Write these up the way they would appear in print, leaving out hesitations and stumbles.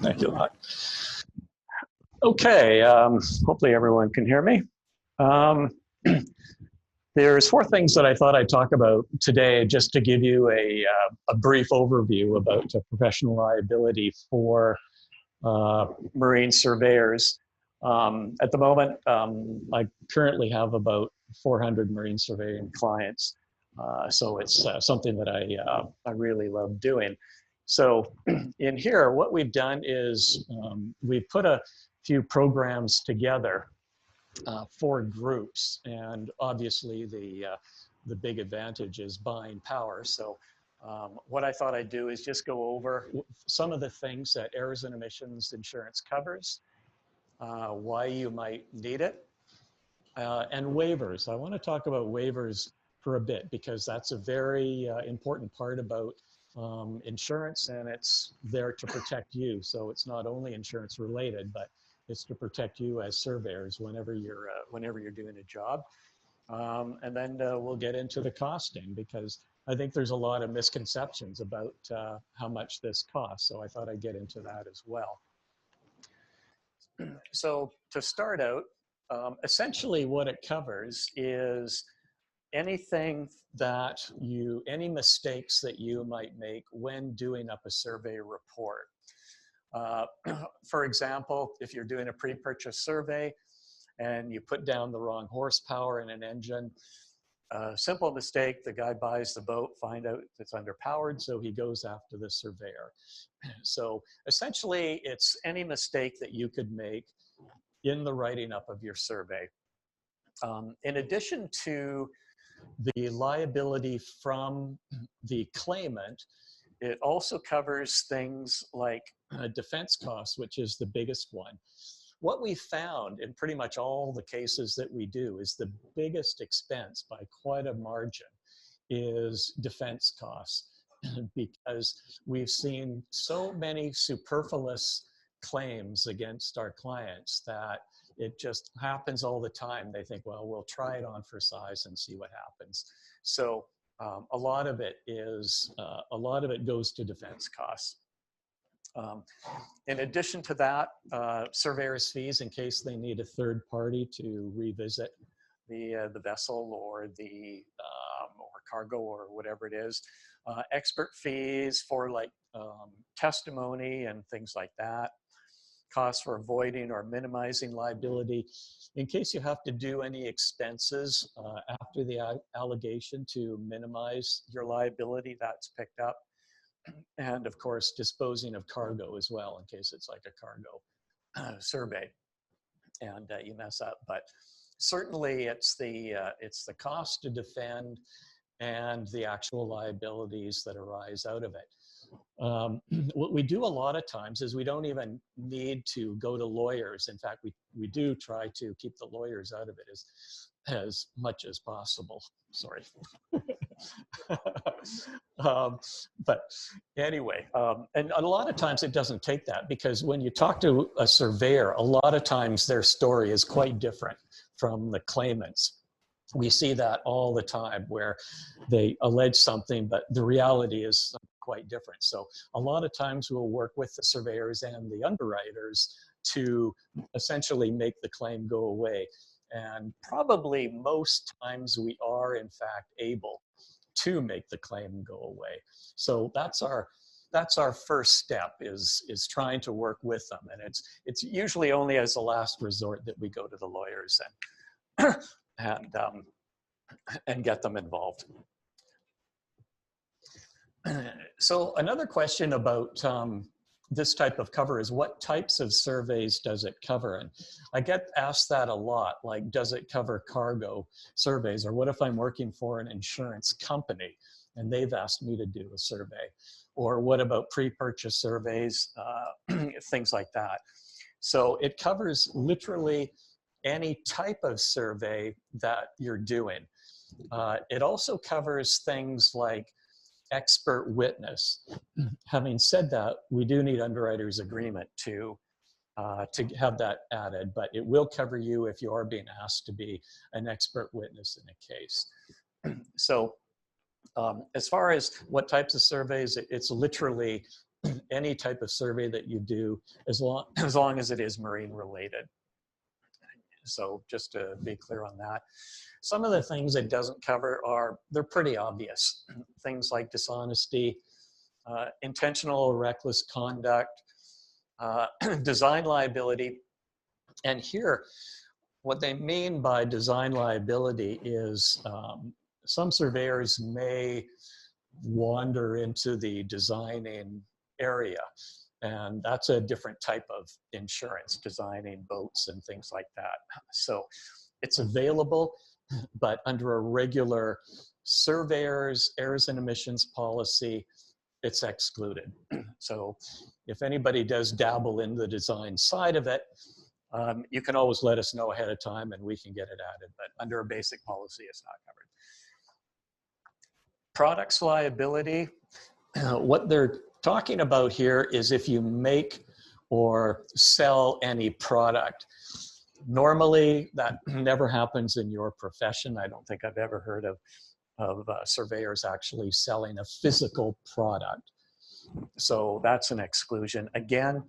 Thank you a lot. Okay, hopefully everyone can hear me. There's four things that I thought I'd talk about today, just to give you a brief overview about professional liability for marine surveyors. At the moment, I currently have about 400 marine surveying clients, so it's something that I really love doing. So in here, what we've done is we've put a few programs together for groups, and obviously the big advantage is buying power. So what I thought I'd do is just go over some of the things that errors and omissions insurance covers, why you might need it, and waivers. I want to talk about waivers for a bit because that's a very important part about insurance, and it's there to protect you. So it's not only insurance related, but it's to protect you as surveyors whenever you're doing a job. And then we'll get into the costing, because I think there's a lot of misconceptions about how much this costs. So I thought I'd get into that as well. So to start out, essentially what it covers is anything that any mistakes that you might make when doing up a survey report. For example, if you're doing a pre-purchase survey and you put down the wrong horsepower in an engine, simple mistake, the guy buys the boat, find out it's underpowered, so he goes after the surveyor. So essentially, it's any mistake that you could make in the writing up of your survey. In addition to the liability from the claimant, it also covers things like defense costs, which is the biggest one. What we found in pretty much all the cases that we do is the biggest expense by quite a margin is defense costs, because we've seen so many superfluous claims against our clients that it just happens all the time. They think, well, we'll try it on for size and see what happens. So a lot of it goes to defense costs. In addition to that, surveyors' fees in case they need a third party to revisit the vessel or the or cargo or whatever it is. Expert fees for like testimony and things like that. Costs for avoiding or minimizing liability. In case you have to do any expenses after the allegation to minimize your liability, that's picked up. And of course, disposing of cargo as well, in case it's like a cargo survey and you mess up. But certainly it's the cost to defend and the actual liabilities that arise out of it. What we do a lot of times is we don't even need to go to lawyers. In fact, we do try to keep the lawyers out of it as much as possible. Sorry. But anyway, and a lot of times it doesn't take that, because when you talk to a surveyor, a lot of times their story is quite different from the claimant's. We see that all the time where they allege something, but the reality is quite different. So a lot of times we'll work with the surveyors and the underwriters to essentially make the claim go away. And probably most times we are in fact able to make the claim go away. So that's our first step, is trying to work with them. And it's usually only as a last resort that we go to the lawyers and get them involved. So another question about this type of cover is, what types of surveys does it cover? And I get asked that a lot, like, does it cover cargo surveys? Or what if I'm working for an insurance company and they've asked me to do a survey? Or what about pre-purchase surveys, things like that. So it covers literally any type of survey that you're doing. It also covers things like expert witness. Having said that, we do need underwriter's agreement to have that added, but it will cover you if you are being asked to be an expert witness in a case. So as far as what types of surveys, it's literally any type of survey that you do, as long as it is marine related. So just to be clear on that. Some of the things it doesn't cover they're pretty obvious. Things like dishonesty, intentional or reckless conduct, design liability. And here, what they mean by design liability is some surveyors may wander into the designing area. And that's a different type of insurance, designing boats and things like that. So it's available, but under a regular surveyor's errors and omissions policy, it's excluded. So if anybody does dabble in the design side of it, you can always let us know ahead of time and we can get it added, but under a basic policy, it's not covered. Products liability, what they're talking about here is if you make or sell any product. Normally, that never happens in your profession. I don't think I've ever heard of surveyors actually selling a physical product. So that's an exclusion. Again,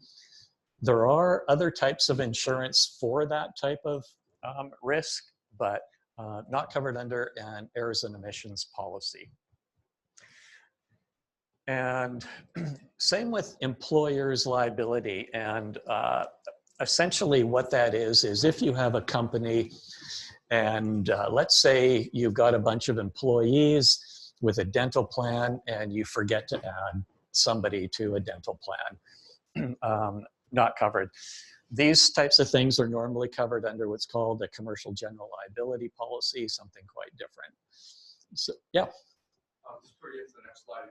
there are other types of insurance for that type of risk, but not covered under an errors and omissions policy. And same with employer's liability. And essentially what that is if you have a company and let's say you've got a bunch of employees with a dental plan and you forget to add somebody to a dental plan, not covered. These types of things are normally covered under what's called a commercial general liability policy, something quite different. So, yeah. Just before you get to the next slide,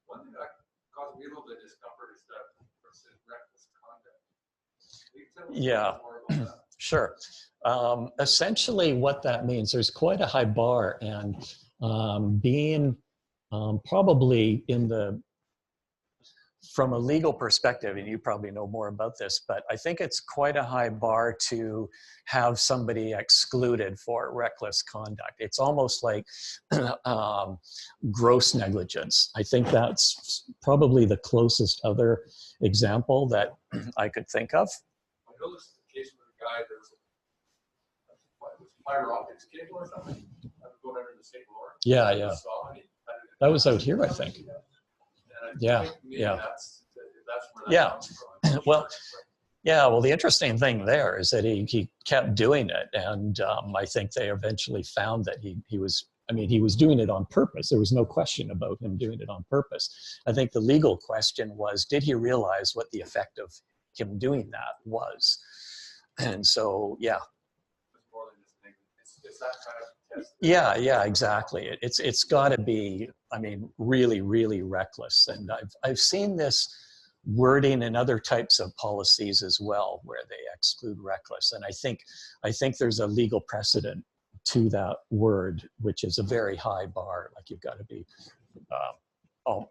one thing that caused me a little bit of discomfort is that versus reckless conduct. Can you tell us Yeah, more about that? sure. Essentially what that means, there's quite a high bar, and being probably from a legal perspective, and you probably know more about this, but I think it's quite a high bar to have somebody excluded for reckless conduct. It's almost like gross negligence. I think that's probably the closest other example that I could think of. I know this is the case with a guy that was fiber optics cable or something. Going under the St. Lawrence. Yeah, yeah. That was out here, I think. Yeah, yeah. That's where that comes from. Well, yeah, well, the interesting thing there is that he kept doing it, and I think they eventually found that he was doing it on purpose. There was no question about him doing it on purpose. I think the legal question was, did he realize what the effect of him doing that was? And so, yeah. It's that kind of test. Yeah, exactly. It's got to be, really, really reckless. And I've seen this wording in other types of policies as well, where they exclude reckless. And I think there's a legal precedent to that word, which is a very high bar. Like you've got to be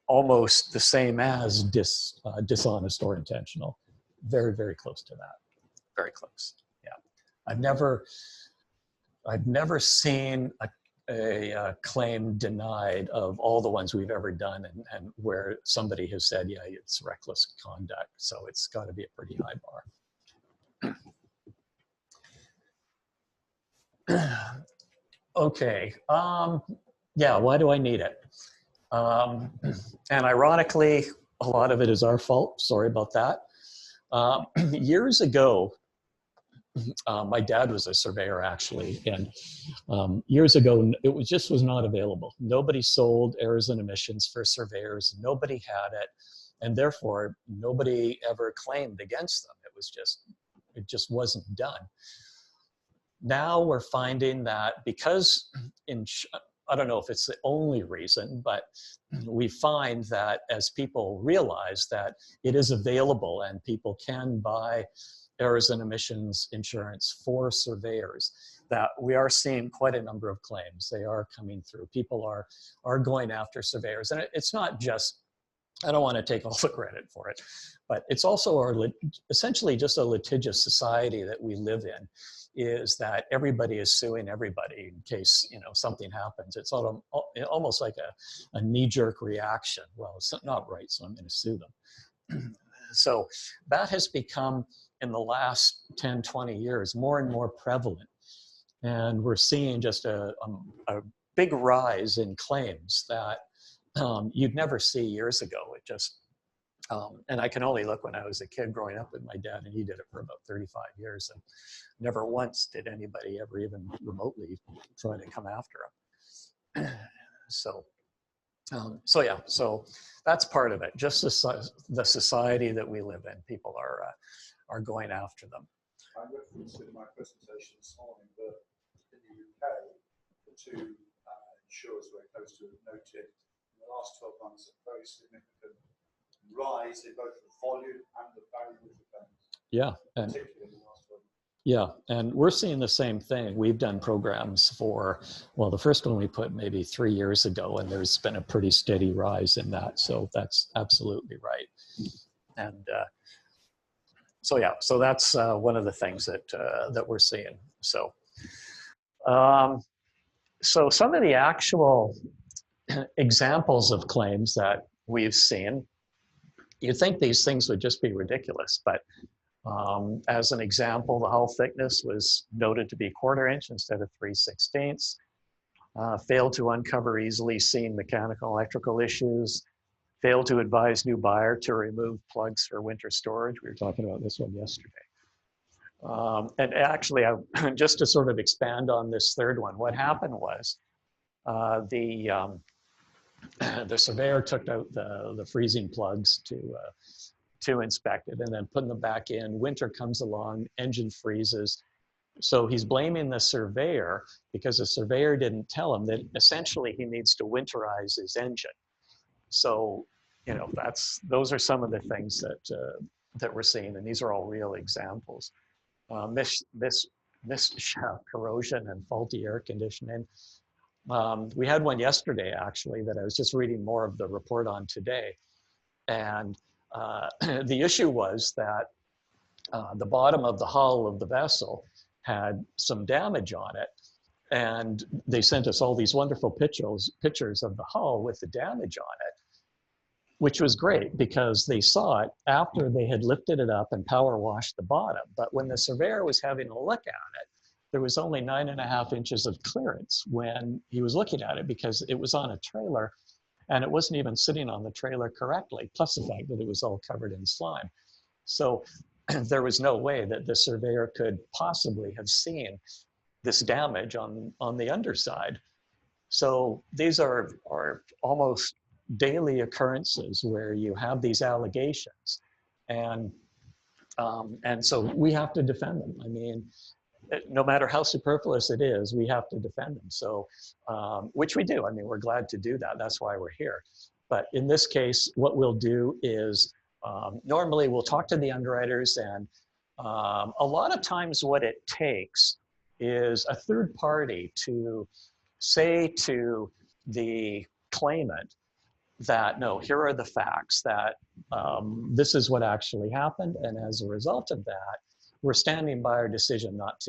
almost the same as dishonest or intentional. Very, very close to that. Very close. Yeah. I've never seen a claim denied of all the ones we've ever done and where somebody has said, yeah, it's reckless conduct. So it's got to be a pretty high bar. Okay. Yeah, why do I need it? And ironically, a lot of it is our fault. Sorry about that. Years ago, my dad was a surveyor actually, and years ago it was not available. Nobody sold errors and omissions for surveyors. Nobody had it, and therefore nobody ever claimed against them. It just wasn't done. Now we're finding that because I don't know if it's the only reason, but we find that as people realize that it is available and people can buy errors and omissions insurance for surveyors, that we are seeing quite a number of claims. They are coming through. People are going after surveyors. And it's not just, I don't want to take all the credit for it, but it's also essentially just a litigious society that we live in. is that everybody is suing everybody in case, you know, something happens. It's almost like a knee-jerk reaction. Well, it's not right, so I'm going to sue them. So that has become, in the last 10, 20 years, more and more prevalent. And we're seeing just a big rise in claims that you'd never see years ago. It just, and I can only look when I was a kid growing up with my dad, and he did it for about 35 years. And never once did anybody ever even remotely try to come after him. So yeah, so that's part of it. Just the society that we live in, people are going after them. I referenced in my presentation this morning that in the UK, the two insurers we're close to have noted in the last 12 months a very significant rise in both the volume and the value of the claims. Yeah, and particularly in the last 12 months. yeah, and we're seeing the same thing. We've done programs for, well, the first one we put maybe 3 years ago, and there's been a pretty steady rise in that. So that's absolutely right. And so yeah, so that's one of the things that we're seeing. So, so some of the actual examples of claims that we've seen, you'd think these things would just be ridiculous, but as an example, the hull thickness was noted to be 1/4 inch instead of 3/16. Failed to uncover easily seen mechanical electrical issues. Failed to advise new buyer to remove plugs for winter storage. We were talking about this one yesterday. And actually, just to sort of expand on this third one, what happened was the surveyor took out the freezing plugs to inspect it, and then putting them back in. Winter comes along, engine freezes. So he's blaming the surveyor because the surveyor didn't tell him that essentially he needs to winterize his engine. So, you know, those are some of the things that we're seeing, and these are all real examples. Mist shaft corrosion and faulty air conditioning. We had one yesterday, actually, that I was just reading more of the report on today. And the issue was that the bottom of the hull of the vessel had some damage on it. And they sent us all these wonderful pictures of the hull with the damage on it, which was great because they saw it after they had lifted it up and power washed the bottom. But when the surveyor was having a look at it, there was only 9.5 inches of clearance when he was looking at it because it was on a trailer and it wasn't even sitting on the trailer correctly, plus the fact that it was all covered in slime. So there was no way that the surveyor could possibly have seen this damage on the underside. So these are almost daily occurrences where you have these allegations, and so we have to defend them. I mean, no matter how superfluous it is, we have to defend them. So, which we do. I mean, we're glad to do that. That's why we're here. But in this case, what we'll do is normally we'll talk to the underwriters, and a lot of times what it takes is a third party to say to the claimant that, no, here are the facts, that this is what actually happened, and as a result of that, we're standing by our decision not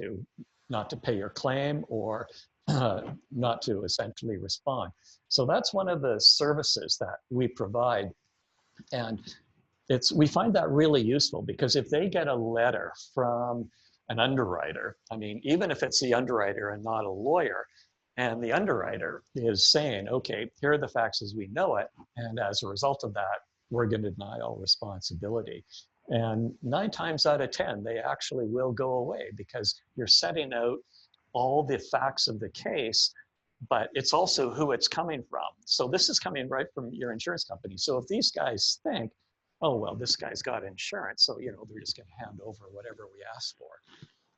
to pay your claim or not to essentially respond. So that's one of the services that we provide, and we find that really useful because if they get a letter from an underwriter, I mean, even if it's the underwriter and not a lawyer, and the underwriter is saying, okay, here are the facts as we know it, and as a result of that, we're going to deny all responsibility. And 9 times out of 10, they actually will go away because you're setting out all the facts of the case, but it's also who it's coming from. So this is coming right from your insurance company. So if these guys think, oh, well, this guy's got insurance, so, you know, they're just going to hand over whatever we ask for.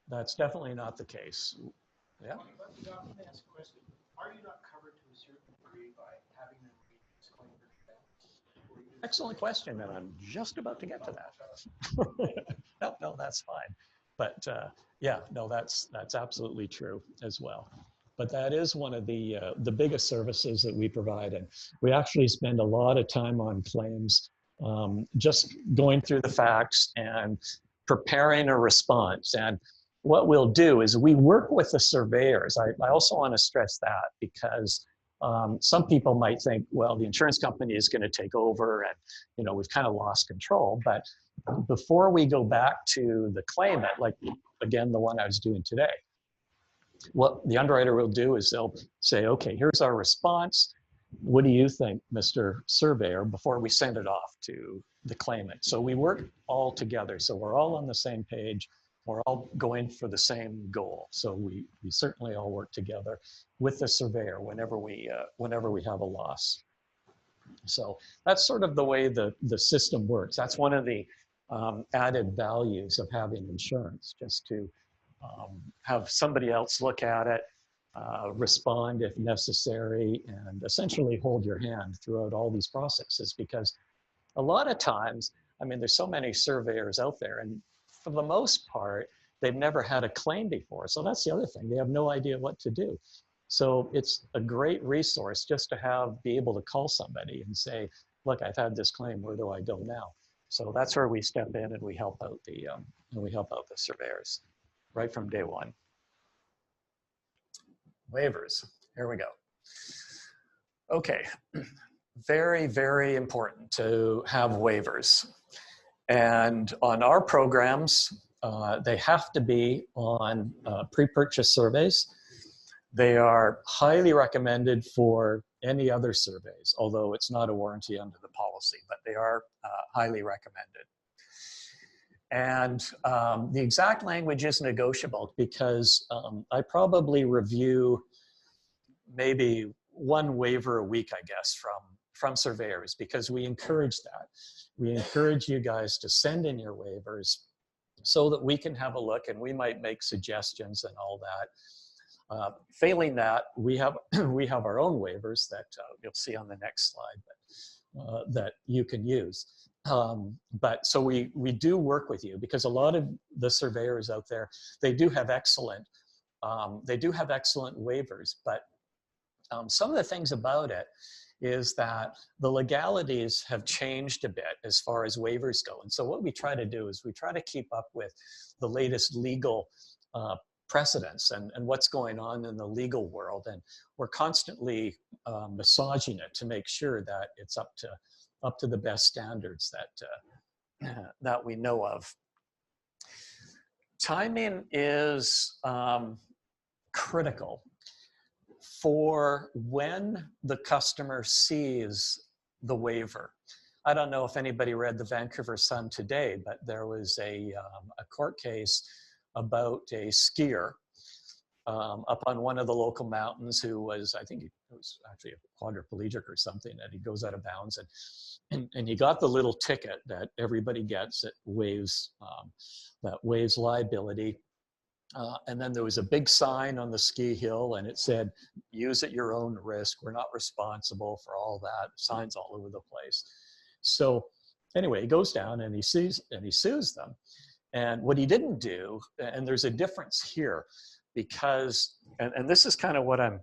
That's definitely not the case. Yeah. Let me ask a question. Are you not covered to a certain degree by having them read this claim for defense? Excellent question, and I'm just about to get to that. No, that's fine. But yeah, no, that's absolutely true as well. But that is one of the biggest services that we provide, and we actually spend a lot of time on claims, just going through the facts and preparing a response. And what we'll do is we work with the surveyors. I also want to stress that because some people might think, well, the insurance company is going to take over and, you know, we've kind of lost control. But before we go back to the claimant, like, again, the one I was doing today, what the underwriter will do is they'll say, okay, here's our response. What do you think, Mr. Surveyor, before we send it off to the claimant? So we work all together. So we're all on the same page. We're all going for the same goal. So we certainly all work together with the surveyor whenever we have a loss. So that's sort of the way the system works. That's one of the added values of having insurance, just to have somebody else look at it, respond if necessary, and essentially hold your hand throughout all these processes. Because a lot of times, I mean, there's so many surveyors out there, and for the most part, they've never had a claim before. So that's the other thing. They have no idea what to do. So it's a great resource just to be able to call somebody and say, look, I've had this claim, where do I go now? So that's where we step in and we help out the surveyors right from day one. Waivers, here we go. Okay, very, very important to have waivers. And on our programs, they have to be on pre-purchase surveys. They are highly recommended for any other surveys, although it's not a warranty under the policy, but they are highly recommended. And the exact language is negotiable because I probably review maybe one waiver a week, I guess, from surveyors, because we encourage that. We encourage you guys to send in your waivers so that we can have a look and we might make suggestions and all that. Failing that, we have our own waivers that you'll see on the next slide, but, that you can use. But so we do work with you, because a lot of the surveyors out there, they do have excellent waivers, but some of the things about it is that the legalities have changed a bit as far as waivers go. And so what we try to do is we try to keep up with the latest legal precedents and what's going on in the legal world. And we're constantly massaging it to make sure that it's up to the best standards that we know of. Timing is critical for when the customer sees the waiver. I don't know if anybody read the Vancouver Sun today, but there was a court case about a skier up on one of the local mountains who was, I think it was actually a quadriplegic or something, and he goes out of bounds, and he got the little ticket that everybody gets that waives liability. And then there was a big sign on the ski hill, and it said, use at your own risk. We're not responsible for all that. Signs all over the place. So anyway, he goes down and he sues them. And what he didn't do, and there's a difference here, because, and this is kind of what I'm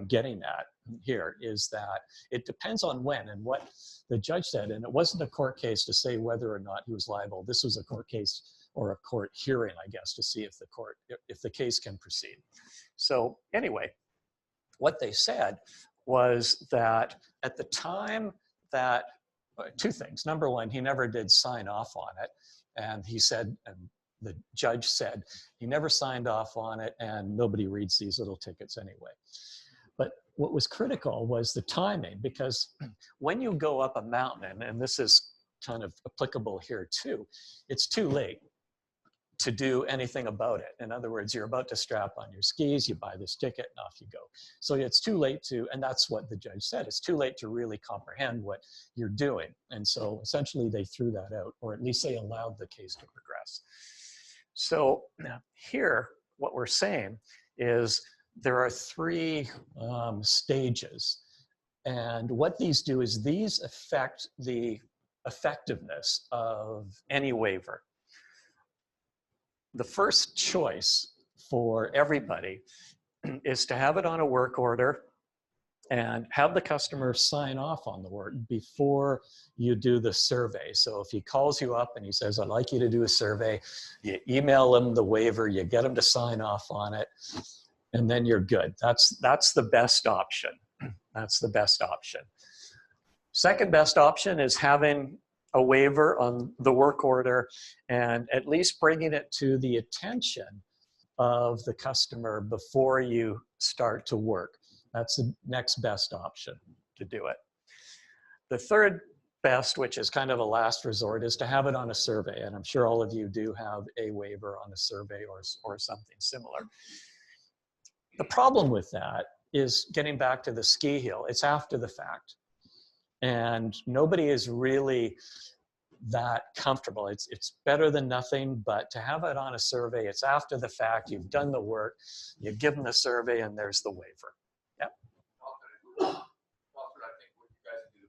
getting at here, is that it depends on when and what the judge said. And it wasn't a court case to say whether or not he was liable. This was a court case, or a court hearing, I guess, to see if the case can proceed. So anyway, what they said was that at the time that, two things. Number one, he never did sign off on it. And he said, and the judge said, he never signed off on it, and nobody reads these little tickets anyway. But what was critical was the timing, because when you go up a mountain, and this is kind of applicable here too, it's too late to do anything about it. In other words, you're about to strap on your skis, you buy this ticket, and off you go. So it's too late to, and that's what the judge said, it's too late to really comprehend what you're doing. And so essentially they threw that out, or at least they allowed the case to progress. So here, what we're saying is there are three stages. And what these do is these affect the effectiveness of any waiver. The first choice for everybody is to have it on a work order and have the customer sign off on the work before you do the survey. So if he calls you up and he says, I'd like you to do a survey, you email him the waiver, you get him to sign off on it, and then you're good. That's the best option. That's the best option. Second best option is having a waiver on the work order and at least bringing it to the attention of the customer before you start to work. That's the next best option to do it. The third best, which is kind of a last resort, is to have it on a survey. And I'm sure all of you do have a waiver on a survey or something similar. The problem with that is getting back to the ski hill. It's after the fact. And nobody is really that comfortable. It's better than nothing, but to have it on a survey, it's after the fact, you've done the work, you give them the survey, and there's the waiver. Yep. Often I think when you guys do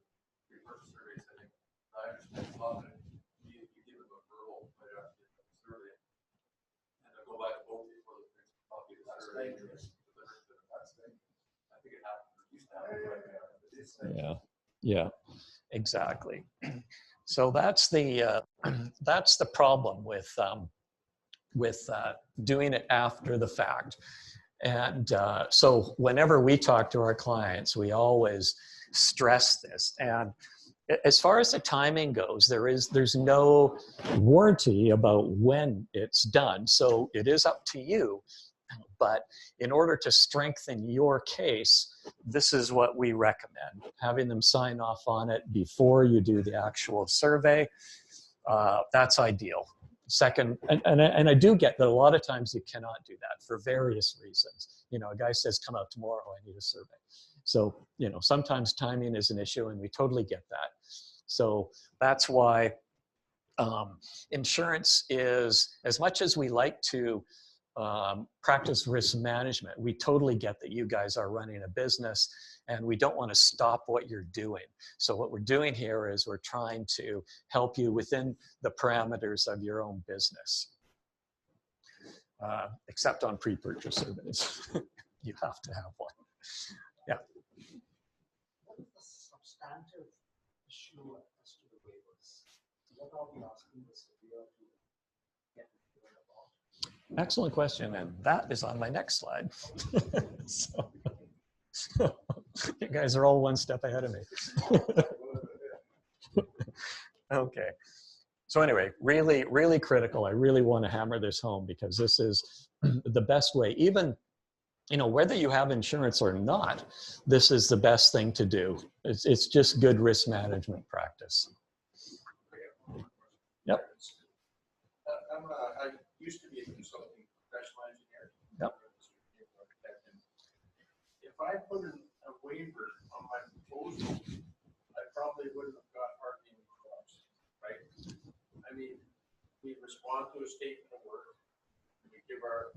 pre-purchase surveys, I think I understand often you give them a verbal right after the survey, and they'll go by the boat before the copy of the survey. I think it happened. It used to happen. Yeah. Yeah. Exactly. So that's the problem with doing it after the fact. And so whenever we talk to our clients, we always stress this. And as far as the timing goes, there's no warranty about when it's done. So it is up to you. But in order to strengthen your case, this is what we recommend. Having them sign off on it before you do the actual survey, that's ideal. Second, and I do get that a lot of times you cannot do that for various reasons. You know, a guy says, come out tomorrow, I need a survey. So, you know, sometimes timing is an issue, and we totally get that. So that's why insurance is, as much as we like to practice risk management, we totally get that you guys are running a business and we don't want to stop what you're doing. So what we're doing here is we're trying to help you within the parameters of your own business. Except on pre-purchase surveys. You have to have one. Yeah. What is the substantive issue as to the waivers? What are we asking the surveyor to get clear about? Excellent question, and that is on my next slide. So you guys are all one step ahead of me. Okay. So anyway, really, really critical. I really want to hammer this home because this is the best way. Even, you know, whether you have insurance or not, this is the best thing to do. It's just good risk management practice. Yep. I used to be a consulting professional engineer. Yep. If I put in a waiver on my proposal, I probably wouldn't have got hardly any calls, right? I mean, we respond to a statement of work, we give our,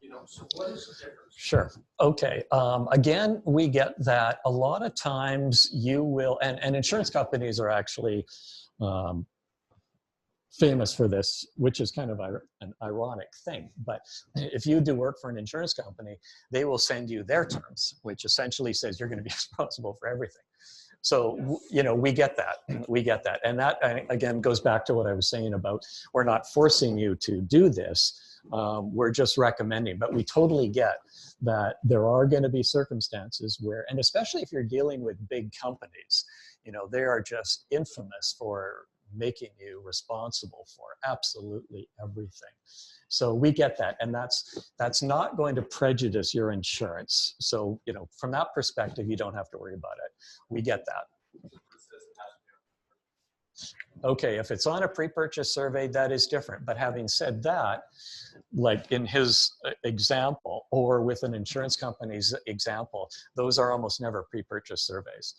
you know, so what is the difference? Sure. Okay. Again, we get that a lot of times you will, and insurance companies are actually famous for this, which is kind of an ironic thing. But if you do work for an insurance company, they will send you their terms, which essentially says you're going to be responsible for everything. So, you know, we get that. We get that. And that, again, goes back to what I was saying about we're not forcing you to do this. We're just recommending. But we totally get that there are going to be circumstances where, and especially if you're dealing with big companies, you know, they are just infamous for making you responsible for absolutely everything. So we get that, and that's not going to prejudice your insurance. So, you know, from that perspective, you don't have to worry about it. We get that. Okay, if it's on a pre-purchase survey, that is different. But having said that, like in his example, or with an insurance company's example, those are almost never pre-purchase surveys.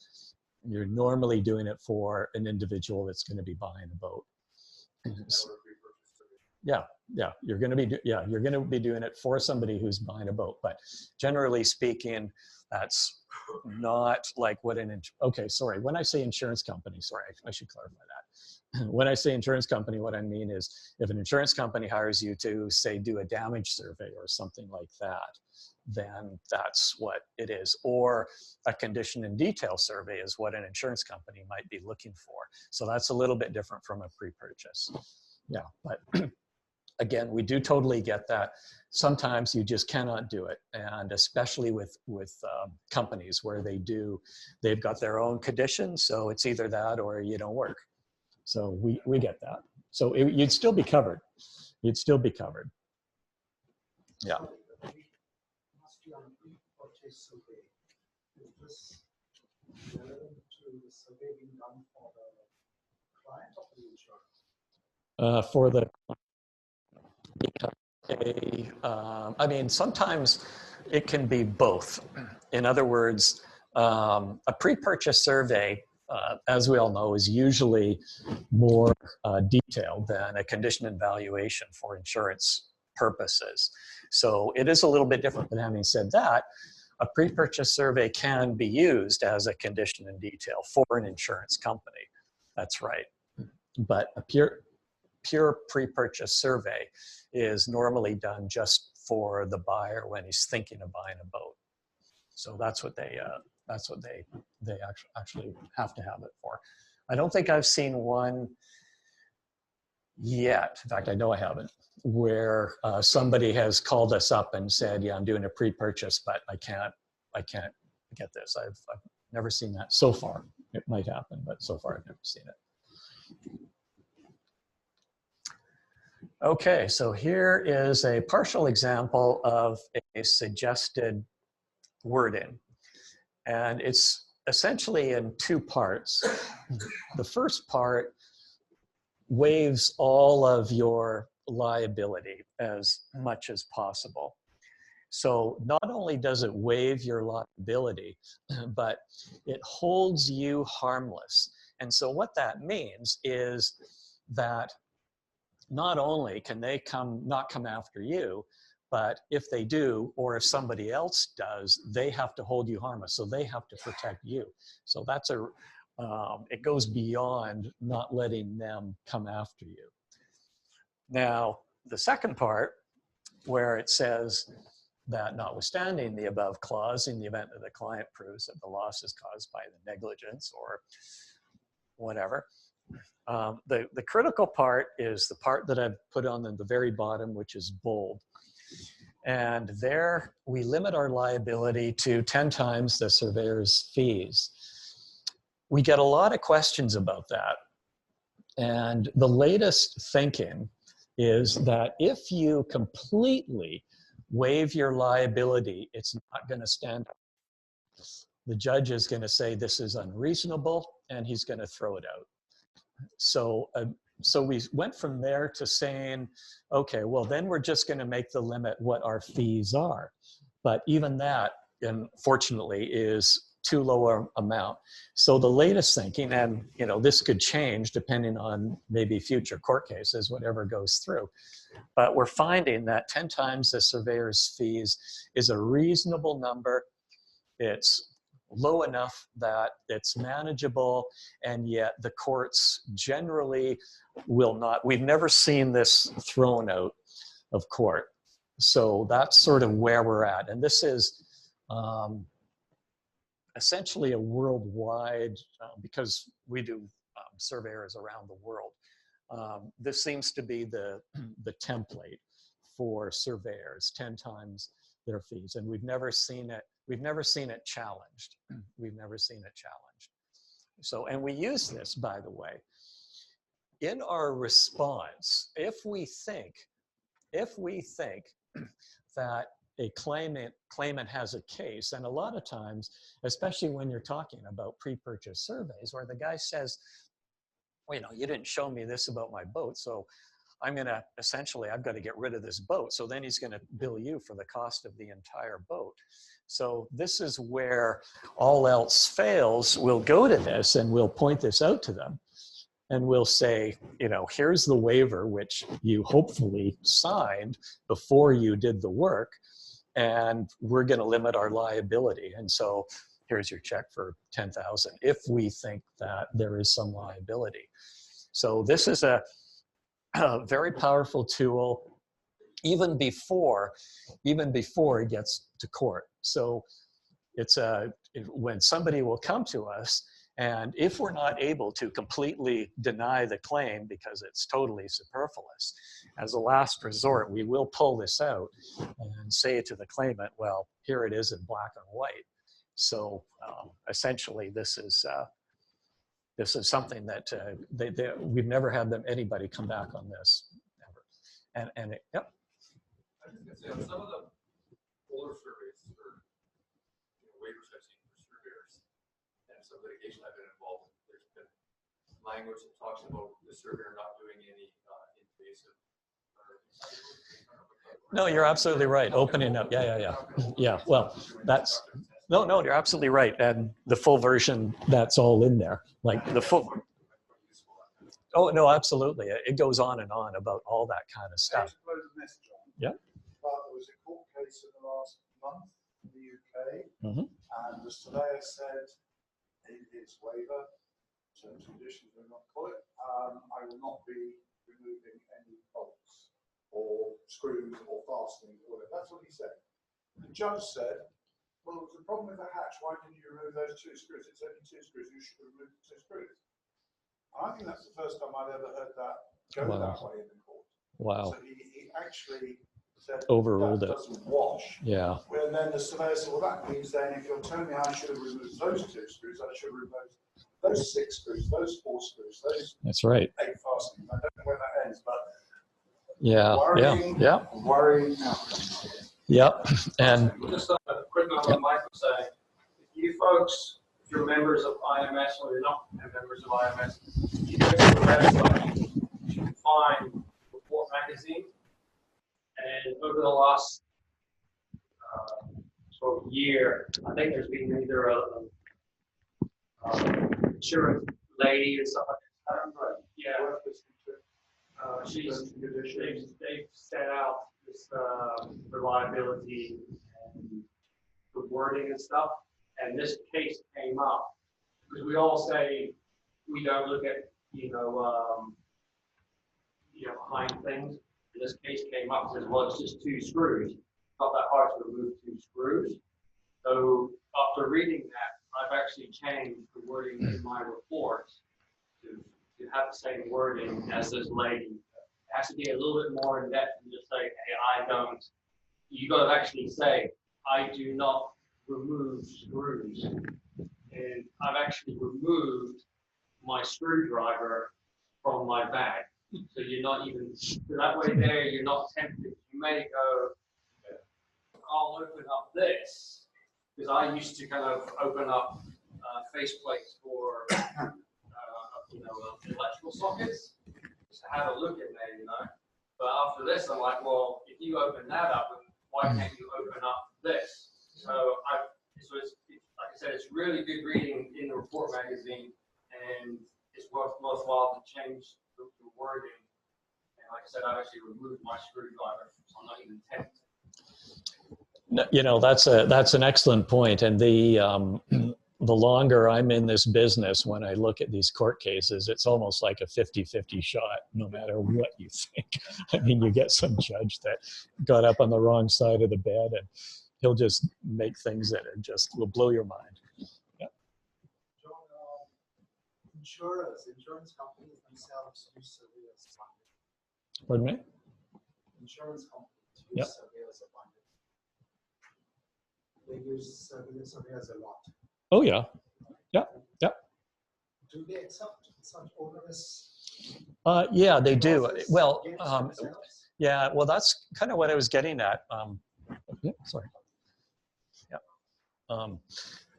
You're normally doing it for an individual that's going to be buying a boat. Yeah, you're going to be doing it for somebody who's buying a boat. But generally speaking, that's not like what okay, sorry. When I say insurance company, sorry, I should clarify that. When I say insurance company, what I mean is if an insurance company hires you to, say, do a damage survey or something like that, then that's what it is. Or a condition in detail survey is what an insurance company might be looking for. So that's a little bit different from a pre-purchase. Yeah, but again, we do totally get that. Sometimes you just cannot do it, and especially with companies where they've got their own conditions, so it's either that or you don't work. So we get that. So you'd still be covered. You'd still be covered. Yeah. Must be on pre-purchase survey. Is this relevant to the survey being done for the client or for the insurer? For the I mean, sometimes it can be both. In other words, a pre-purchase survey, as we all know, is usually more detailed than a condition and valuation for insurance purposes. So it is a little bit different. But having said that, a pre-purchase survey can be used as a condition in detail for an insurance company. That's right. But a pure pre-purchase survey is normally done just for the buyer when he's thinking of buying a boat. So that's what they actually have to have it for. I don't think I've seen one yet. In fact, I know I haven't, where somebody has called us up and said, "Yeah, I'm doing a pre-purchase, but I can't get this." I've never seen that so far. It might happen, but so far I've never seen it. Okay, so here is a partial example of a suggested wording. And it's essentially in two parts. The first part waives all of your liability as much as possible. So not only does it waive your liability, but it holds you harmless. And so what that means is that not only can they not come after you, but if they do, or if somebody else does, they have to hold you harmless. So they have to protect you. So that's it goes beyond not letting them come after you. Now, the second part, where it says that notwithstanding the above clause, in the event that the client proves that the loss is caused by the negligence or whatever, the critical part is the part that I've put on the very bottom, which is bold. And there we limit our liability to 10 times the surveyor's fees. We get a lot of questions about that. And the latest thinking is that if you completely waive your liability, it's not going to stand up. The judge is going to say this is unreasonable, and he's going to throw it out. So we went from there to saying, okay, well, then we're just going to make the limit what our fees are. But even that, unfortunately, is too low an amount. So the latest thinking, and this could change depending on maybe future court cases, whatever goes through. But we're finding that 10 times the surveyor's fees is a reasonable number. It's low enough that it's manageable, and yet the courts generally will not. We've never seen this thrown out of court. So that's sort of where we're at. And this is essentially a worldwide, because we do surveyors around the world. This seems to be the template for surveyors, 10 times their fees. And we've never seen it. We've never seen it challenged. We've never seen it challenged. So, and we use this, by the way, in our response. If we think that a claimant has a case, and a lot of times, especially when you're talking about pre-purchase surveys, where the guy says, well, you didn't show me this about my boat, so I'm going to, essentially, I've got to get rid of this boat. So then he's going to bill you for the cost of the entire boat. So this is where all else fails. We'll go to this and we'll point this out to them. And we'll say, here's the waiver, which you hopefully signed before you did the work. And we're going to limit our liability. And so here's your check for $10,000 if we think that there is some liability. So this is a very powerful tool. even before it gets to court. So it's when somebody will come to us, and if we're not able to completely deny the claim because it's totally superfluous, as a last resort, we will pull this out and say to the claimant, well, here it is in black and white. So essentially, this is something that we've never had anybody come back on this ever. And yep. I was just gonna say, on some of the older surveys or waivers I've seen for surveyors, and some litigation I've been involved in, there's been language that talks about the surveyor not doing any invasive. No, you're absolutely right. Opening up, yeah. Well, that's no, you're absolutely right. And the full version, that's all in there, like the full. Oh no, absolutely. It goes on and on about all that kind of stuff. Yeah. There was a court case in the last month in the UK, and the surveyor said in his waiver, terms and conditions, we'll not call it, I will not be removing any bolts or screws or fastenings or whatever. That's what he said. The judge said, well, there was a problem with the hatch. Why didn't you remove those 2 screws? It's only 2 screws. You should have removed the 2 screws. And I think that's the first time I've ever heard that go that way in the court. Wow. So he actually said overruled that doesn't wash. Yeah. And then the surveyor said, well, that means then if you're telling me I should have removed those 2 screws, I should have removed those 6 screws, those 4 screws, those That's right. 8 fastenings. I don't know where that ends, but Worrying. Yep. And just a quick note on Mike was saying, if you folks, if you're members of IMS or you're not members of IMS, you go to the website, you can find Report Magazine. And over the last sort of year, I think there's been either a insurance lady or something. I don't know. Yeah. They've set out this reliability and the wording and stuff. And this case came up because we all say we don't look at behind things. And this case came up and says, well, it's just 2 screws. Not that hard to remove 2 screws. So after reading that, I've actually changed the wording in my report to have the same wording as this lady. It has to be a little bit more in depth than just say, hey, I don't. You got to actually say, I do not remove screws. And I've actually removed my screwdriver from my bag. So you're not even, so that way there, you're not tempted. You may go, I'll open up this, because I used to kind of open up face plates for, electrical sockets, just to have a look in there, But after this, I'm like, well, if you open that up, why can't you open up this? So it's like I said, it's really good reading in the Report Magazine, and it's worthwhile to change the wording. And like I said, I've actually removed my screwdriver, so I'm not even tempted. That's an excellent point. And the longer I'm in this business, when I look at these court cases, it's almost like a 50-50 shot, no matter what you think. I mean, you get some judge that got up on the wrong side of the bed, and he'll just make things that will blow your mind. Yeah. John, insurance companies themselves use surveyors. Pardon me? Insurance companies use surveyors abundantly. They use surveyors a lot. Oh, yeah. Yeah. Yeah. Do they accept such onerous? Yeah, they do. Well, yeah, well, that's kind of what I was getting at. Yeah, sorry. Yeah.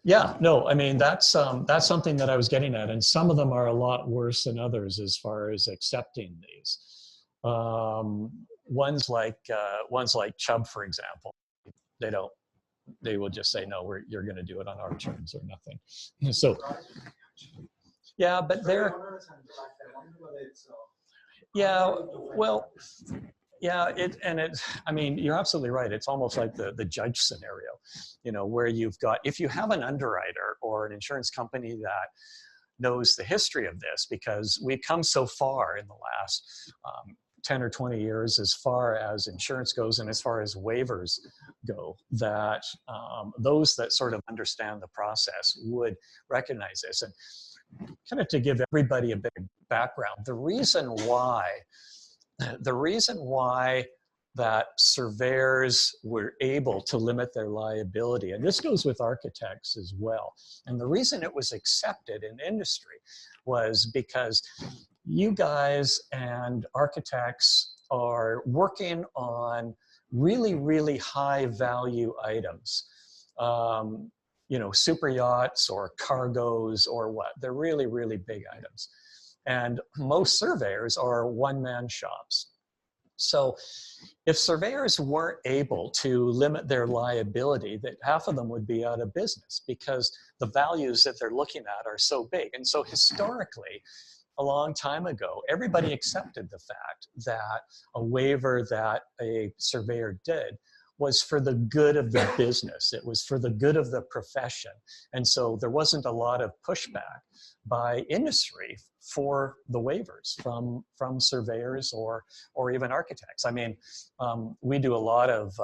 Yeah, no, I mean, that's something that I was getting at. And some of them are a lot worse than others as far as accepting these. Ones like Chubb, for example, they will just say, no, you're going to do it on our terms or nothing. So, yeah, but they're, yeah, well, yeah, I mean, you're absolutely right. It's almost like the judge scenario, where you've got, if you have an underwriter or an insurance company that knows the history of this, because we've come so far in the last 10 or 20 years as far as insurance goes and as far as waivers go, that those that sort of understand the process would recognize this. And kind of to give everybody a bit of background, the reason why that surveyors were able to limit their liability, and this goes with architects as well, and the reason it was accepted in industry was because you guys and architects are working on really, really high value items. You know, super yachts or cargoes or what. They're really, really big items. And most surveyors are one-man shops. So if surveyors weren't able to limit their liability, that half of them would be out of business because the values that they're looking at are so big. And so historically, a long time ago, everybody accepted the fact that a waiver that a surveyor did was for the good of the business. It was for the good of the profession. And so there wasn't a lot of pushback by industry for the waivers from surveyors or even architects. I mean, we do a lot of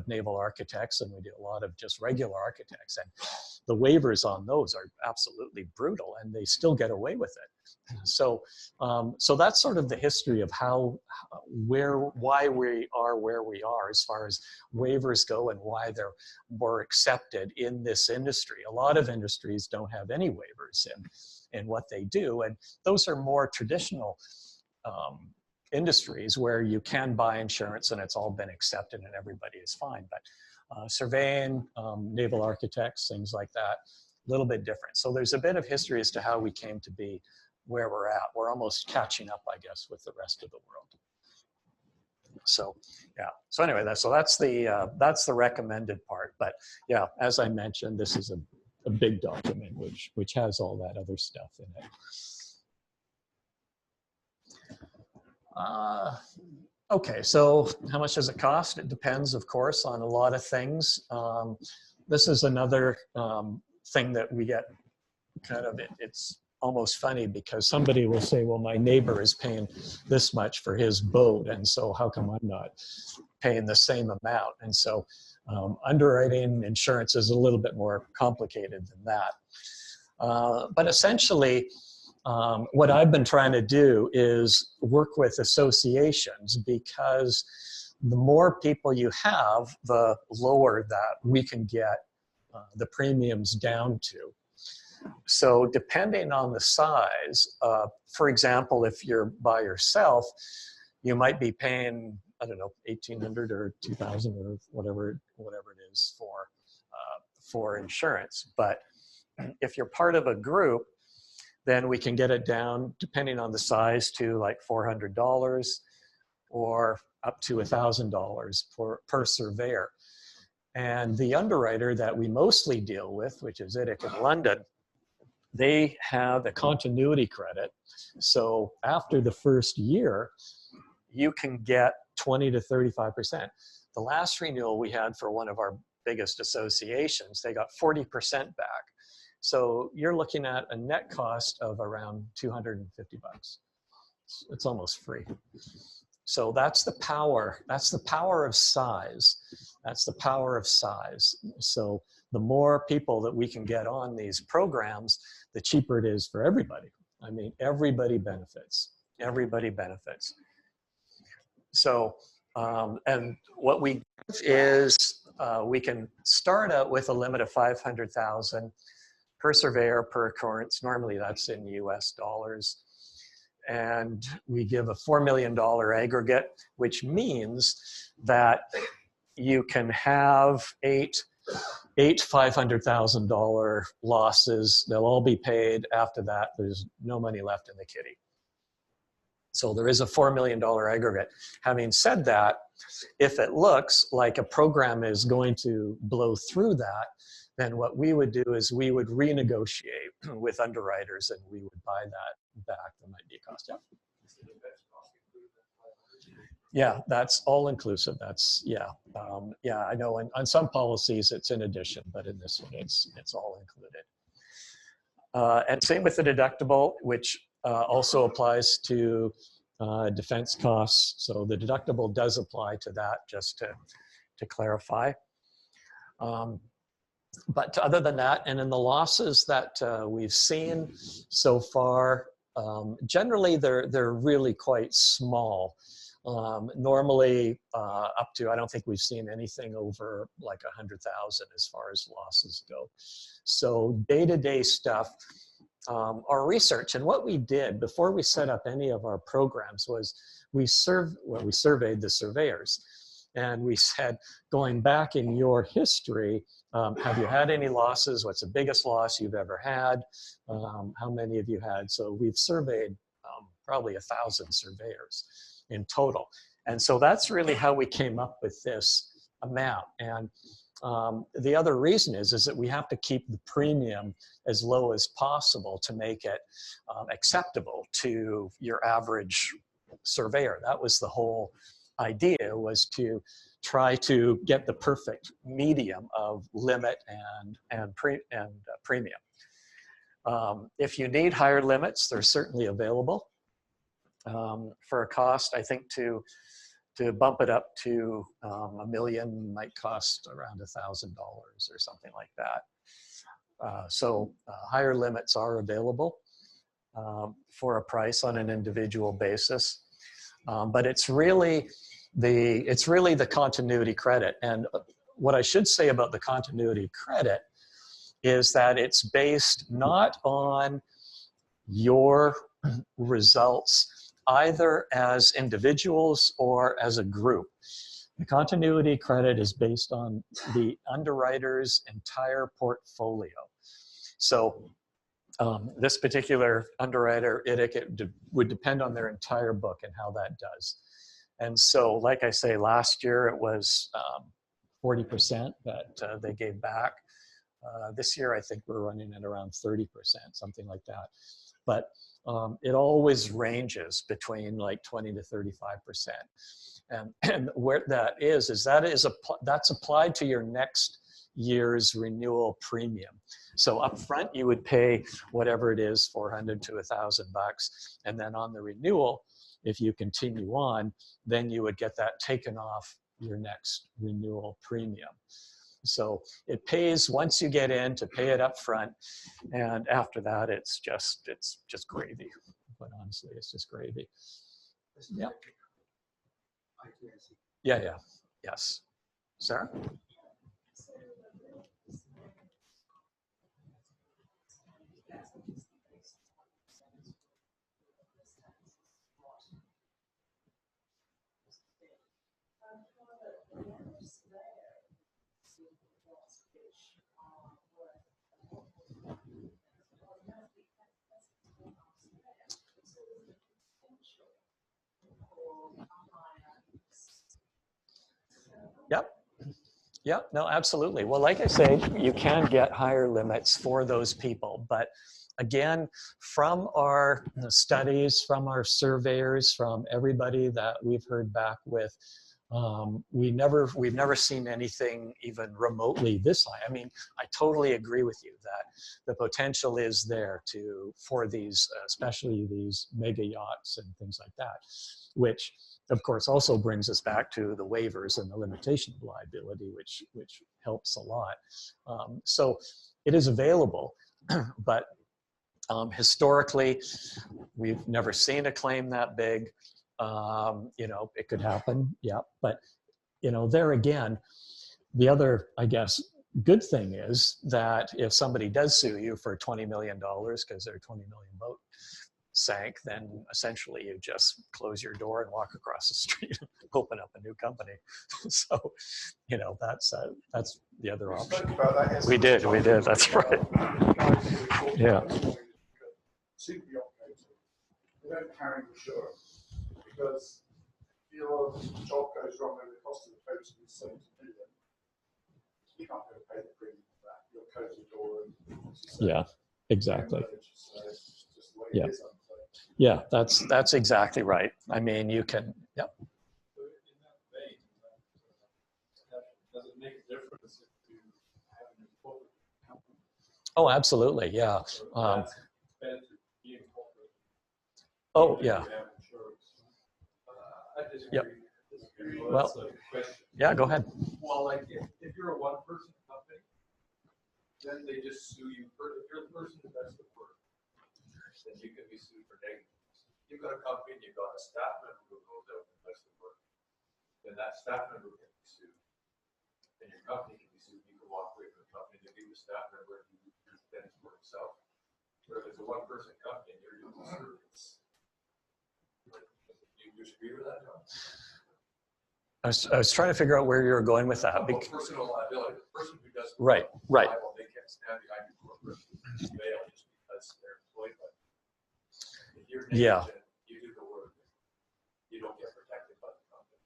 naval architects, and we do a lot of just regular architects, and the waivers on those are absolutely brutal, and they still get away with it. So that's sort of the history of why we are where we are as far as waivers go, and why they're more accepted in this industry. A lot of industries don't have any waivers in what they do, and those are more traditional industries where you can buy insurance and it's all been accepted and everybody is fine. But surveying, naval architects, things like that, a little bit different. So there's a bit of history as to how we came to be where we're at. We're almost catching up, I guess, with the rest of the world. So yeah. So anyway, that's the recommended part. But yeah, as I mentioned, this is a big document which has all that other stuff in it. Okay, so how much does it cost? It depends, of course, on a lot of things. This is another thing that we get kind of, it's almost funny because somebody will say, well, my neighbor is paying this much for his boat, and so how come I'm not paying the same amount? And so underwriting insurance is a little bit more complicated than that. But essentially, what I've been trying to do is work with associations, because the more people you have, the lower that we can get the premiums down to. So depending on the size, for example, if you're by yourself, you might be paying, I don't know, $1,800 or $2,000 or whatever it is for insurance. But if you're part of a group, then we can get it down, depending on the size, to like $400 or up to $1,000 per surveyor. And the underwriter that we mostly deal with, which is IDIC in London, they have a continuity credit. So after the first year, you can get 20 to 35%. The last renewal we had for one of our biggest associations, they got 40% back. So you're looking at a net cost of around $250. It's almost free. So that's the power. That's the power of size. That's the power of size. So the more people that we can get on these programs, the cheaper it is for everybody. I mean, everybody benefits. Everybody benefits. So, and what we give is we can start out with a limit of $500,000 per surveyor per occurrence. Normally that's in US dollars. And we give a $4 million aggregate, which means that you can have eight $500,000 losses. They'll all be paid. After that, there's no money left in the kitty. So there is a $4 million aggregate. Having said that, if it looks like a program is going to blow through that, then what we would do is we would renegotiate with underwriters and we would buy that back. There might be a cost. Yeah. Yeah, that's all inclusive. That's, yeah. Yeah, I know on some policies it's in addition, but in this one it's all included. And same with the deductible, which also applies to defense costs. So the deductible does apply to that, just to clarify. But other than that, and in the losses that we've seen so far, generally they're really quite small. Normally up to, I don't think we've seen anything over like 100,000 as far as losses go. So day-to-day stuff, our research, and what we did before we set up any of our programs was we surveyed the surveyors. And we said, going back in your history, have you had any losses? What's the biggest loss you've ever had? How many have you had? So we've surveyed probably 1,000 surveyors in total. And so that's really how we came up with this amount. And the other reason is that we have to keep the premium as low as possible to make it acceptable to your average surveyor. That was the whole idea, was to try to get the perfect medium of limit and premium. If you need higher limits, they're certainly available. For a cost, I think to bump it up to $1 million might cost around $1,000 or something like that. So higher limits are available for a price on an individual basis. But it's really the continuity credit. And what I should say about the continuity credit is that it's based not on your results either as individuals or as a group. The continuity credit is based on the underwriter's entire portfolio. So this particular underwriter, it would depend on their entire book and how that does. And so, like I say, last year it was 40% that they gave back. This year, I think we're running at around 30%, something like that. But it always ranges between like 20 to 35%. And where that's applied to your next year's renewal premium. So up front, you would pay whatever it is, $400 to $1,000 bucks. And then on the renewal, if you continue on, then you would get that taken off your next renewal premium. So it pays once you get in to pay it up front. And after that, it's just gravy. But honestly, it's just gravy. Yeah. Yeah. Yes. Sarah? Yep, no, absolutely. Well, like I say, you can get higher limits for those people. But again, from our studies, from our surveyors, from everybody that we've heard back with, we've never seen anything even remotely this high. I mean, I totally agree with you that the potential is there for these, especially these mega yachts and things like that, which of course also brings us back to the waivers and the limitation of liability, which helps a lot. So it is available, but historically, we've never seen a claim that big. It could happen, yeah. But, there again, the other, I guess, good thing is that if somebody does sue you for $20 million because their 20 million boat sank, then essentially you just close your door and walk across the street and open up a new company. So, that's the other option. We did, that's right. Yeah. Super yacht motor, they don't carry insurance because if your job goes wrong and the cost of the boat is 70 million, you can't go pay the premium for that. You'll close the door and yeah, exactly. So it's just the way it is. Yeah, that's exactly right. I mean, you can, yep. So in that vein, does it make a difference if you have an corporate company? Oh, absolutely, yeah. So that's expensive being corporate. Oh, yeah. Well, that's a good question. yeah, go ahead. Well, like if you're a one-person company, then they just sue you. If you're the person who does the work, then you can be sued for negligence. You've got a company and you've got a staff member who goes out and does the work, then that staff member can be sued. And your company can be sued. You can walk away from the company and give the staff member who finish for himself. But if it's a one-person company and you're doing the service, you disagree with that, John? I was trying to figure out where you were going with that. Well, personal liability, the person who does the Right, work is right. liable. They can't stand behind your corporate veil just because they're employed by you. If you're Yeah. negligent, you do the work, you don't get protected by the company.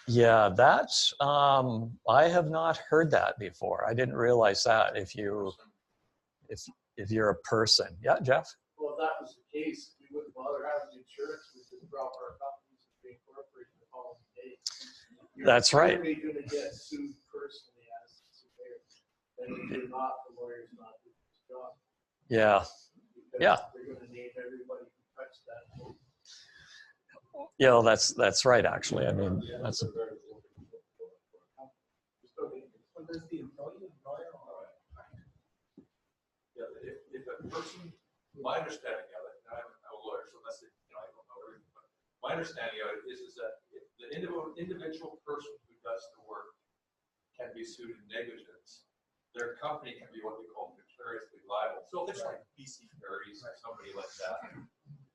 Yeah, that's, I have not heard that before. I didn't realize that if you're a person. Yeah, Jeff? Well, if that was the case, we wouldn't bother having insurance, we could drop our companies and be incorporated the following day. That's right. You're going to get sued personally as a surveyor. And if you're not, the lawyer's not doing his job. Yeah, Because Yeah. they're going to name everybody who touched that. yeah, well, that's right, actually. I mean, that's, So does the employee employer or? Yeah, if a person, my understanding of it, and I'm a lawyer, so that's it, I don't know everything, but my understanding of it is that if the individual person who does the work can be sued in negligence, their company can be what we call vicariously liable. So if it's like BC Ferries or somebody like that,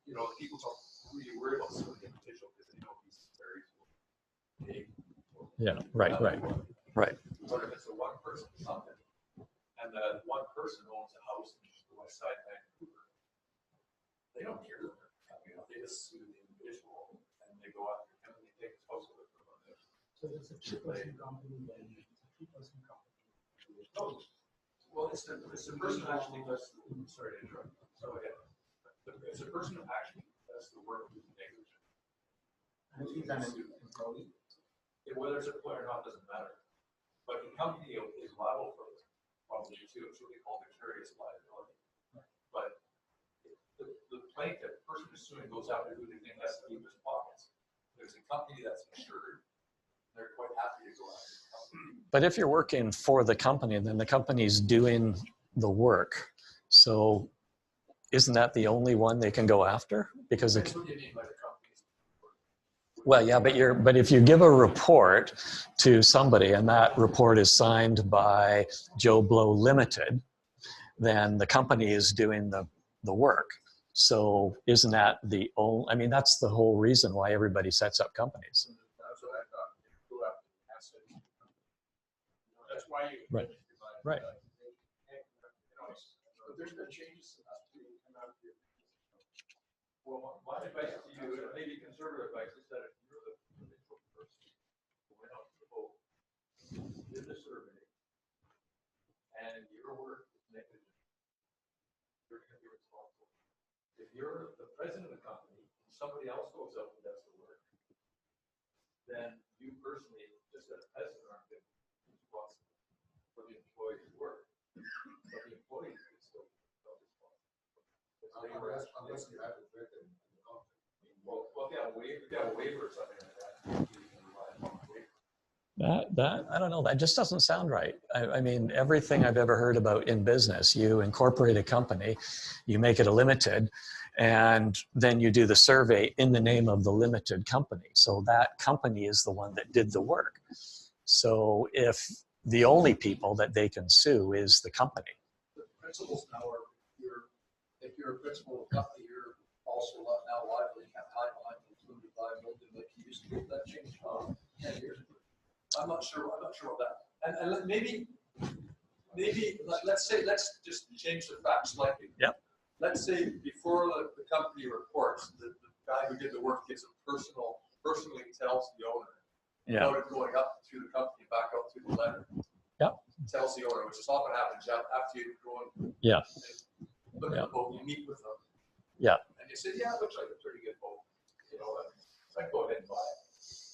people don't really worry about suing the individual because they know BC Ferries will pay. yeah, right. But if it's a one-person company, and the one person owns a house in the west side of Vancouver, they don't care that they're coming out. They just sue the individual and they go after him and they take his house away from him. So it's a two-person company, then it's a two-person company. No, well, it's the person who actually does, sorry to interrupt. So again, it's the person who actually does the work who's negligent. And he's an employee. Whether it's a employer or not doesn't matter. But the company is liable for it, probably too. It's what we call vicarious liability. But the plaintiff, the person who's suing, goes after who they think has to keep his pockets. There's a company that's insured. They're quite happy to go after the company. But if you're working for the company, then the company's doing the work. So isn't that the only one they can go after? Because That's what you mean by the companies. well, yeah, but if you give a report to somebody and that report is signed by Joe Blow Limited, then the company is doing the work. So isn't that the only, I mean, that's the whole reason why everybody sets up companies. That's what I thought. You go after the assets. That's why you. Right. Right. But there's been changes to that too. Well, my advice to you, it may be conservative advice, is that if you're the individual person who went out to the vote, did the survey, and your work is negligent, you're going to be responsible. If you're the president of the company, and somebody else goes out and does the work, then you personally, just as a president, aren't going to be responsible for the employee's work. But the employees can still be responsible. Unless you have it written in the contract. Well, if you have a waiver or something like that, you can rely on a waiver. That I don't know, that just doesn't sound right. I mean, everything I've ever heard about in business, you incorporate a company, you make it a limited, and then you do the survey in the name of the limited company. So that company is the one that did the work. So if the only people that they can sue is the company. The principles now are, if you're a principal of a company, you're also now liable, you can't hide behind the included liability like you used to. That changed 10 years ago. I'm not sure of that. And maybe let's just change the facts slightly. Yep. Let's say before the company reports, the guy who did the work gives personally tells the owner about it going up through the company, back up through the letter. Yep. Tells the owner, which is often happens after you go and look at the boat, you meet with them. Yeah. And you say, yeah, it looks like a pretty good boat. I'd go ahead and buy it.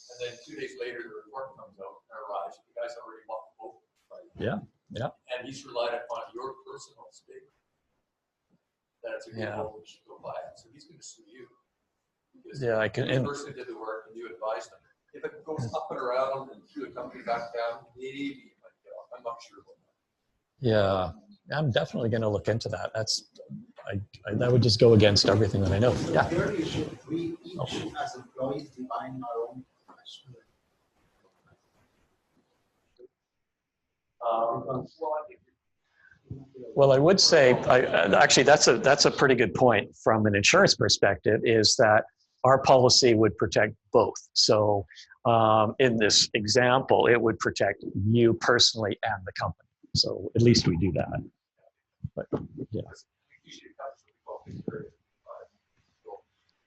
And then 2 days later, the report comes out and arrives. The guy's already bought the boat. Right? Yeah. And he's relied upon your personal statement that it's a good boat, we should go buy it. So he's going to sue you. Because Yeah, I can. the person did the work and you advised them. if it goes up and around and through the company back down, maybe you might get off. I'm not sure about that. Yeah, I'm definitely going to look into that. That would just go against everything that I know. Yeah. Clearly, should we each as employees define our own professional? Well, I would say, actually, that's a pretty good point from an insurance perspective, is that our policy would protect both. So in this example, it would protect you personally and the company. So at least we do that. But yeah. Usually that's what we call security.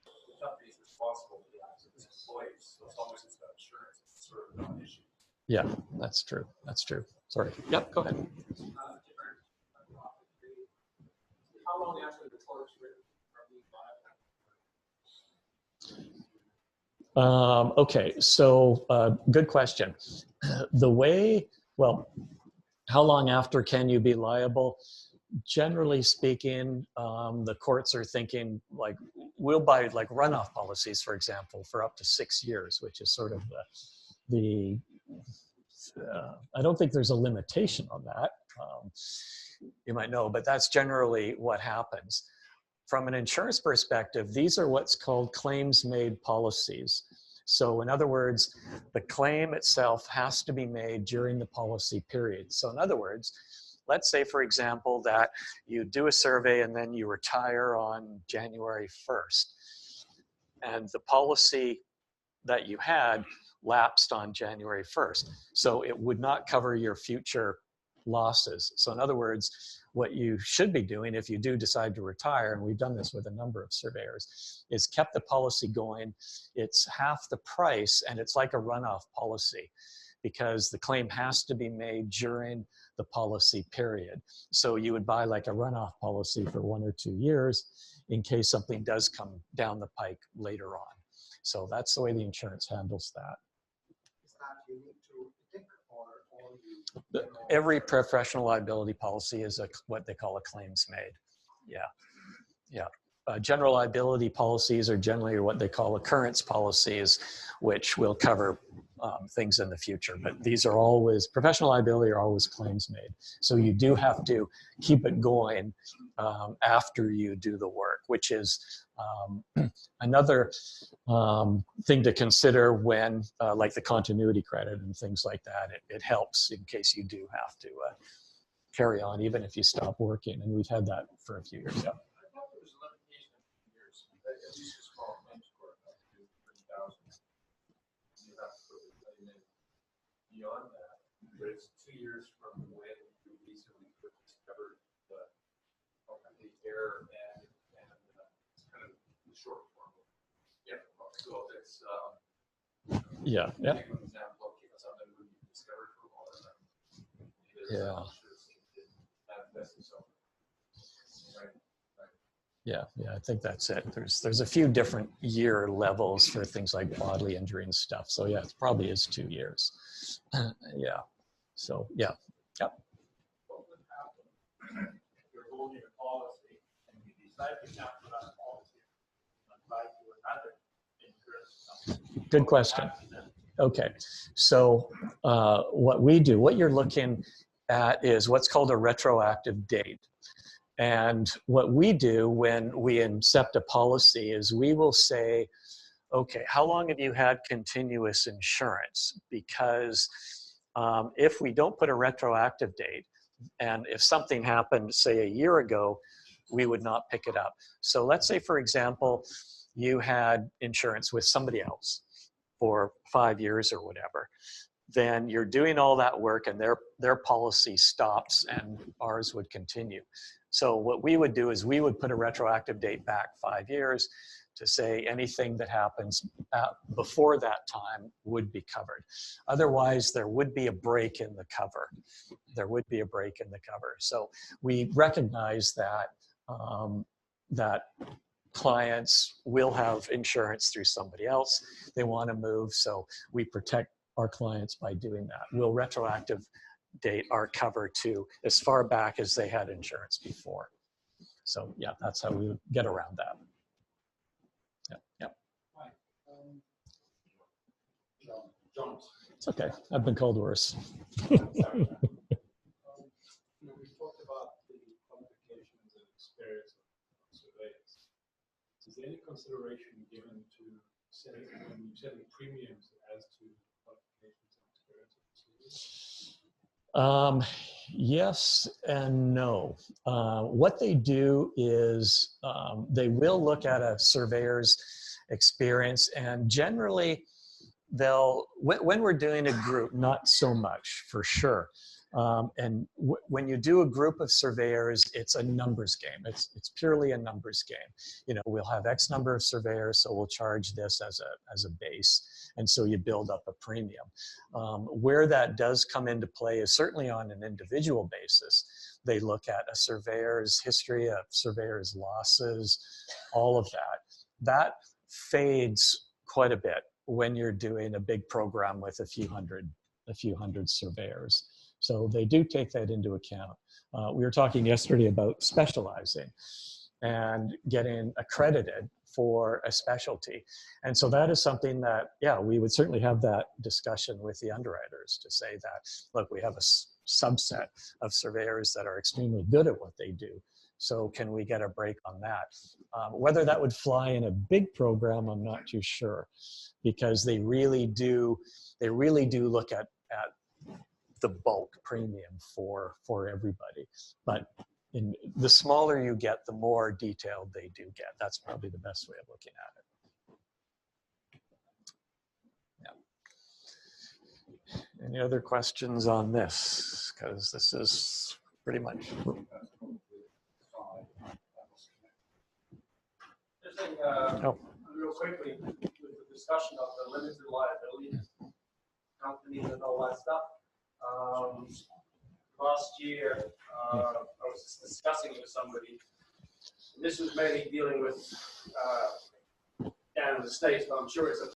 The company is responsible for the acts of its employees, so as long as it's got insurance, it's sort of not an issue. Yeah, that's true. That's true. Sorry. Yep, go ahead. How long after the court's written are we liable? Okay, so good question. How long after can you be liable? Generally speaking, the courts are thinking like, we'll buy like runoff policies, for example, for up to 6 years, which is sort of I don't think there's a limitation on that. You might know, but that's generally what happens. From an insurance perspective, these are what's called claims-made policies. So in other words, the claim itself has to be made during the policy period. So in other words, let's say, for example, that you do a survey and then you retire on January 1st. And the policy that you had lapsed on January 1st. So it would not cover your future losses. So in other words, what you should be doing if you do decide to retire, and we've done this with a number of surveyors, is kept the policy going. It's half the price, and it's like a runoff policy because the claim has to be made during the policy period. So you would buy like a runoff policy for 1 or 2 years in case something does come down the pike later on. So that's the way the insurance handles that. Is that unique to ITIC or Every professional liability policy is what they call a claims made. Yeah, yeah. General liability policies are generally what they call occurrence policies, which will cover things in the future. But these are always, professional liability are always claims made. So you do have to keep it going after you do the work, which is another thing to consider when, like the continuity credit and things like that. It helps in case you do have to carry on, even if you stop working. And we've had that for a few years. Yeah. At least a small claims court, up to 30,000. You have to put the claim in beyond that, but it's 2 years from when you recently discovered the error, and it's kind of the short form. Yeah, so it's Yeah. take an example of something that we discovered for a long time. Yeah. Manifest itself. Right. Yeah, I think that's it. There's a few different year levels for things like bodily injury and stuff. So yeah, it probably is 2 years. Yeah. So yeah. Yep. What would happen if you're holding a policy and you decide to cancel that policy and apply to another insurance company? Good question. Okay, so what we do, what you're looking at is what's called a retroactive date. And what we do when we incept a policy is we will say, okay, how long have you had continuous insurance? Because if we don't put a retroactive date, and if something happened, say, a year ago, we would not pick it up. So let's say, for example, you had insurance with somebody else for 5 years or whatever. Then you're doing all that work and their policy stops and ours would continue. So what we would do is we would put a retroactive date back 5 years to say anything that happens before that time would be covered. Otherwise, there would be a break in the cover. There would be a break in the cover. So we recognize that that clients will have insurance through somebody else. They want to move, so we protect our clients by doing that. We'll retroactive date our cover to as far back as they had insurance before. So yeah, that's how we get around that. Yeah. Right. jumped. It's okay. I've been called worse. We talked about the qualifications and experience of surveyors. Is there any consideration given to setting premiums as to qualifications and experience of surveyors? Yes and no. What they do is they will look at a surveyor's experience, and generally they'll, when we're doing a group, not so much for sure. And when you do a group of surveyors, it's a numbers game. It's purely a numbers game. You know, we'll have X number of surveyors, so we'll charge this as a base. And so you build up a premium. Where that does come into play is certainly on an individual basis. They look at a surveyor's history, a surveyor's losses, all of that. That fades quite a bit when you're doing a big program with a few hundred surveyors. So they do take that into account. We were talking yesterday about specializing and getting accredited for a specialty. And so that is something that, yeah, we would certainly have that discussion with the underwriters to say that, look, we have a subset of surveyors that are extremely good at what they do. So can we get a break on that? Whether that would fly in a big program, I'm not too sure, because they really do look at the bulk premium for everybody. But in the smaller you get, the more detailed they do get. That's probably the best way of looking at it. Yeah. Any other questions on this? Because this is pretty much. Just think, Oh. real quickly, with the discussion of the limited liability companies and all that stuff. Last year, I was just discussing with somebody. This was mainly dealing with down in the States, but I'm sure it's